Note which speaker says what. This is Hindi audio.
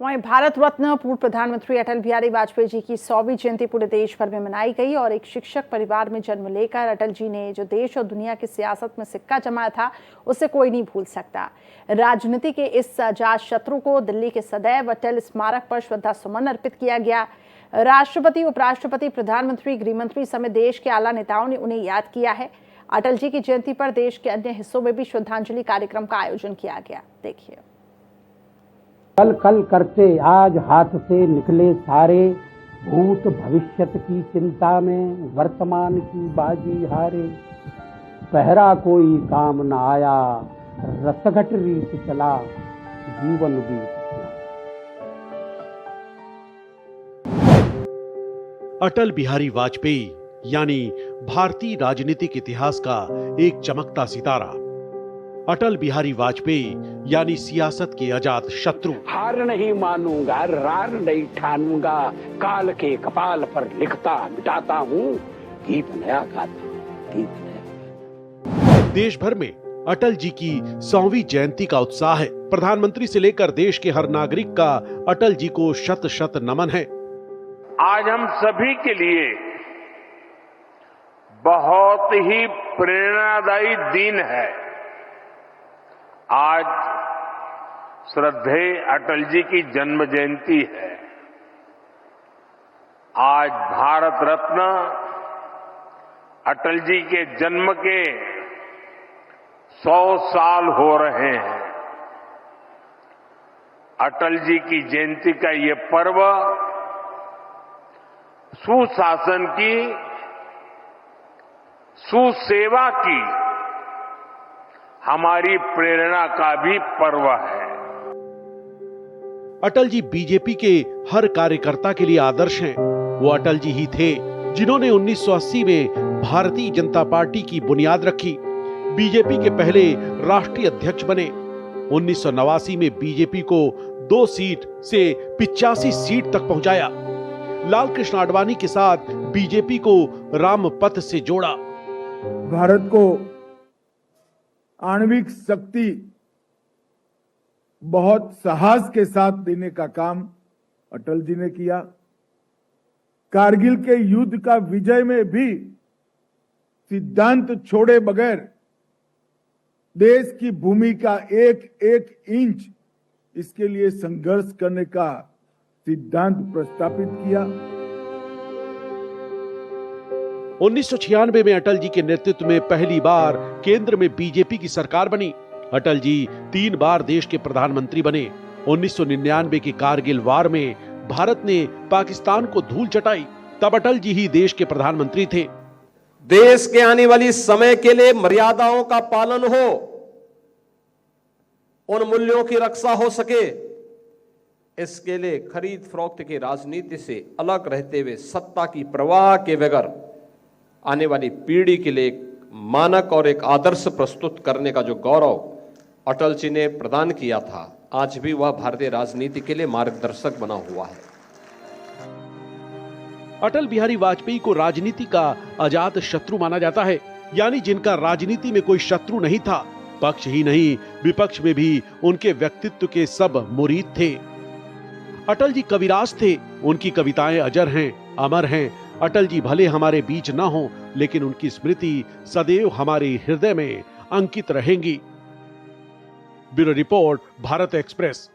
Speaker 1: वहीं भारत रत्न पूर्व प्रधानमंत्री अटल बिहारी वाजपेयी जी की 100वीं जयंती पूरे देश भर में मनाई गई और एक शिक्षक परिवार में जन्म लेकर अटल जी ने जो देश और दुनिया की सियासत में सिक्का जमाया था, उसे कोई नहीं भूल सकता। राजनीति के इस अजात शत्रु को दिल्ली के सदैव अटल स्मारक पर श्रद्धा सुमन अर्पित किया गया। राष्ट्रपति, उपराष्ट्रपति, प्रधानमंत्री, गृहमंत्री समेत देश के आला नेताओं ने उन्हें याद किया है। अटल जी की जयंती पर देश के अन्य हिस्सों में भी श्रद्धांजलि कार्यक्रम का आयोजन किया गया। देखिए।
Speaker 2: कल कल करते आज हाथ से निकले सारे, भूत भविष्यत की चिंता में वर्तमान की बाजी हारे। पहरा कोई काम न आया, रसघट रीत चला, जीवन बीत गया।
Speaker 3: अटल बिहारी वाजपेयी यानी भारतीय राजनीतिक इतिहास का एक चमकता सितारा। अटल बिहारी वाजपेयी यानी सियासत के अजात शत्रु।
Speaker 2: हार नहीं मानूंगा, रार नहीं ठानूंगा, काल के कपाल पर लिखता मिटाता हूँ, गीत नया गाता, गीत नया।
Speaker 3: देश भर में अटल जी की 100वीं जयंती का उत्साह है। प्रधानमंत्री से लेकर देश के हर नागरिक का अटल जी को शत शत नमन है।
Speaker 4: आज हम सभी के लिए बहुत ही प्रेरणादायी दिन है। आज श्रद्धेय अटल जी की जन्म जयंती है। आज भारत रत्न अटल जी के जन्म के 100 साल हो रहे हैं। अटल जी की जयंती का ये पर्व सुशासन की, सुसेवा की हमारी प्रेरणा का भी पर्व है।
Speaker 3: अटल जी बीजेपी के हर कार्यकर्ता के लिए आदर्श हैं। वो अटल जी ही थे जिन्होंने 1980 में भारतीय जनता पार्टी की बुनियाद रखी, बीजेपी के पहले राष्ट्रीय अध्यक्ष बने। 1989 में बीजेपी को 2 सीट से 85 सीट तक पहुंचाया। लाल कृष्ण आडवाणी के साथ बीजेपी को रामपथ से जोड़ा।
Speaker 5: भारत को आणविक शक्ति बहुत साहस के साथ देने का काम अटल जी ने किया। कारगिल के युद्ध का विजय में भी सिद्धांत छोड़े बगैर देश की भूमि का एक एक इंच इसके लिए संघर्ष करने का सिद्धांत प्रस्तापित किया।
Speaker 3: 1996 में अटल जी के नेतृत्व में पहली बार केंद्र में बीजेपी की सरकार बनी। अटल जी 3 बार देश के प्रधानमंत्री बने। 1999 के कारगिल वार में भारत ने पाकिस्तान को धूल चटाई, तब अटल जी ही देश के प्रधानमंत्री थे।
Speaker 6: देश के आने वाली समय के लिए मर्यादाओं का पालन हो, उन मूल्यों की रक्षा हो सके, इसके लिए खरीद फरोख्त की राजनीति से अलग रहते हुए सत्ता की परवाह के बगैर आने वाली पीढ़ी के लिए एक मानक और एक आदर्श प्रस्तुत करने का जो गौरव अटल जी ने प्रदान किया था, आज भी वह भारतीय राजनीति के लिए मार्गदर्शक बना हुआ है।
Speaker 3: अटल बिहारी वाजपेयी को राजनीति का अजात शत्रु माना जाता है, यानी जिनका राजनीति में कोई शत्रु नहीं था। पक्ष ही नहीं, विपक्ष में भी उनके व्यक्तित्व के सब मुरीद थे। अटल जी कविराज थे, उनकी कविताएं अजर हैं, अमर हैं। अटल जी भले हमारे बीच न हो, लेकिन उनकी स्मृति सदैव हमारे हृदय में अंकित रहेंगी। Bureau report, Bharat express.